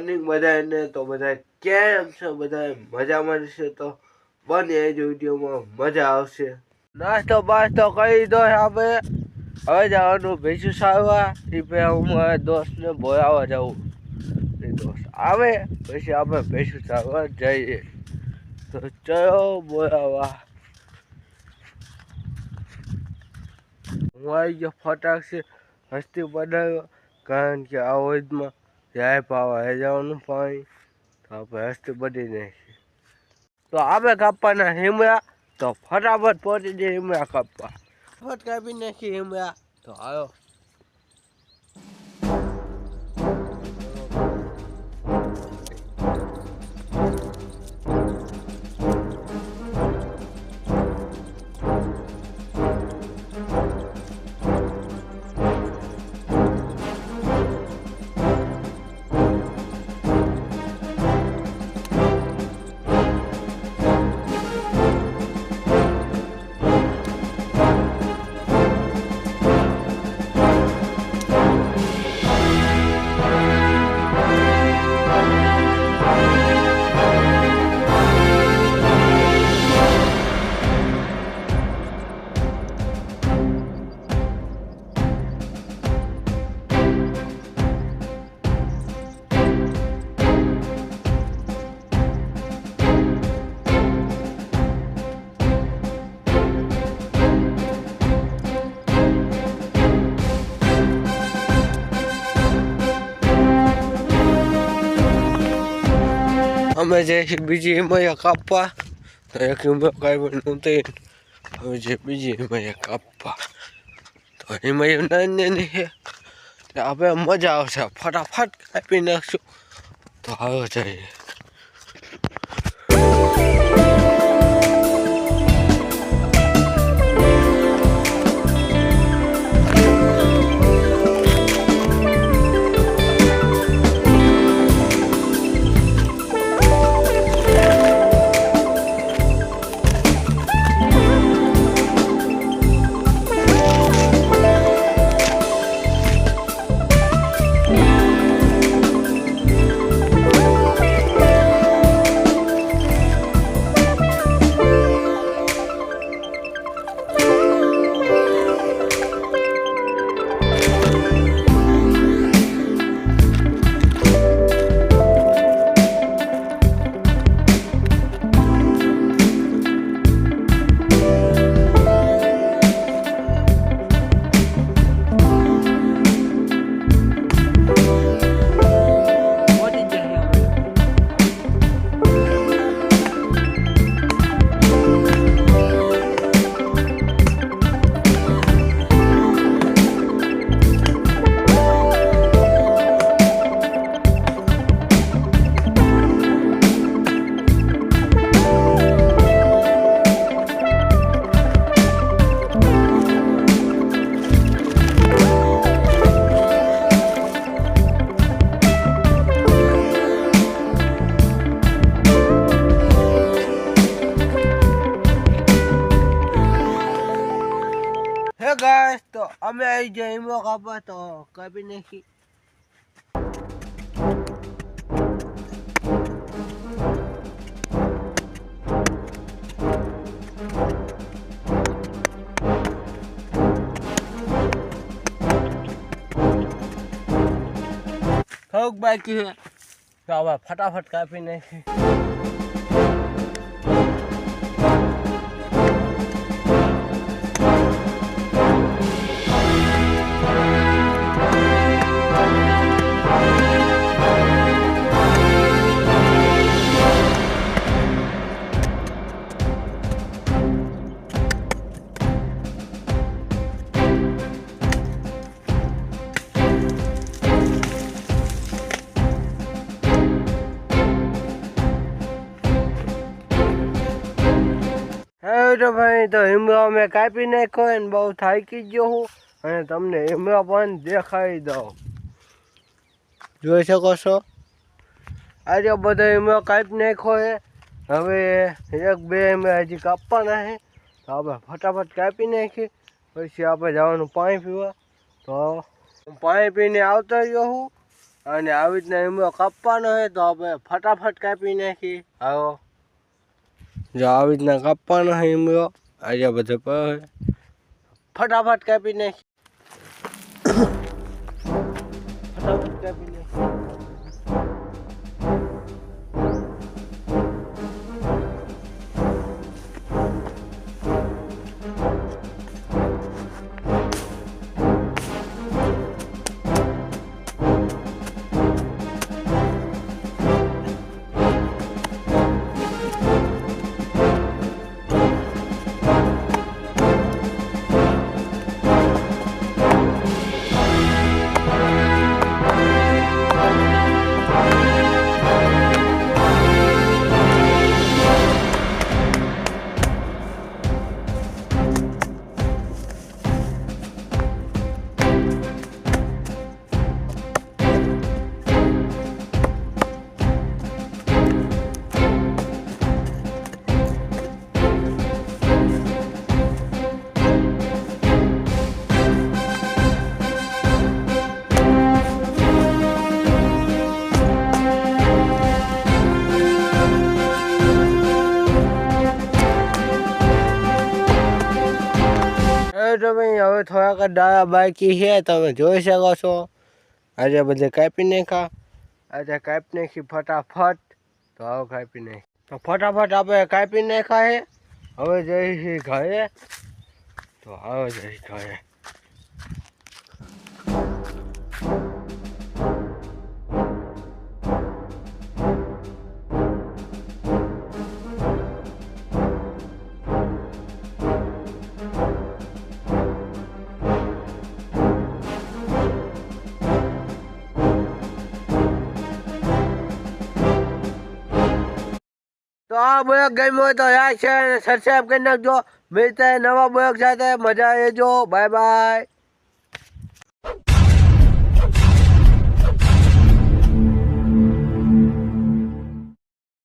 Morning બધાને તો બધા કેમ છો? બધા મજામાં છે તો બને એ જ વિડીયોમાં મજા આવશે. નાસ્તો બાસ્તો કરી દો આપણે. હવે જવાનું ભેંસું સારવા. એ પહેલાં હું મારા દોસ્તને બોલાવવા જાઉં. એ દોસ્ત આવે પછી આપણે ભેંસું સારવા જઈએ. તો ચલો બોલાવવા. હું આવી ગયો ફટાક છે હસ્તી બનાવ્યો, કારણ કે આ ઓઈદમાં જાય પાવા હે જવાનું પાણી, તો આપણે હસ્તી બની નાખીએ. તો આપણે કાપવાના હિમરા, તો ફટાફટ પહોંચી જઈએ હિમરા કાપવા. ફટ કાપી નાખીએ હિમરા, તો આવ્યો. અમે જે બીજી હિમૈયા કાપવા, તો એક હિમૈયા કાપી નહોતી, હવે જે બીજી હિમૈયા કાપવા, તો હિમૈયા નાની છે, આપણે મજા આવશે. ફટાફટ કાપી નાખશું, તો હવે જઈએ. હે ગાઈસ, તો અમે આવી જાય હિમો કાપવા, તો કાપી નાખી. થોડુંક બાકી છે, તો હવે ફટાફટ કાપી નાખી. તો ભાઈ, તો હિમરા મેં કાપી નાખ્યો ને બહુ થાકી ગયો હું, અને તમને હિમરા પણ દેખાડી દઉં. જોઈ શકો છો, આજે બધા હિમરા કાપી નાખ્યો છે. હવે એક બે હિમરા હજી કાપવાના છે, તો આપણે ફટાફટ કાપી નાખીએ. પછી આપણે જવાનું પાણી પીવા. તો હું પાણી પીને આવતો રહ્યો હું, અને આવી રીતના લીમડો કાપવાનો હોય તો આપણે ફટાફટ કાપી નાખી. આવો જો આવી રીતના કાપવાનો હોય લીમડો. આજે બધે પર ફટાફટ કાપી નાખી. ફટાફટ કાપી નાખી. તમે હવે થોડાક દાડા બાકી છે, તમે જોઈ શકો છો. આજે બધે કાપી નાખ્યા. આજે કાપી નાખી ફટાફટ. તો હવે કાપી નાખી તો ફટાફટ આપણે કાપી નાખ્યા છે. હવે જઈશી ઘરે. તો હવે જઈ ઘરે. તો આ બ્લોગ ગમ્યો હોય તો લાઈક શેર અને સબસ્ક્રાઈબ કરી નાખજો. મિલતા નવા બ્લોગ સાથે. મજા લેજો. Bye bye.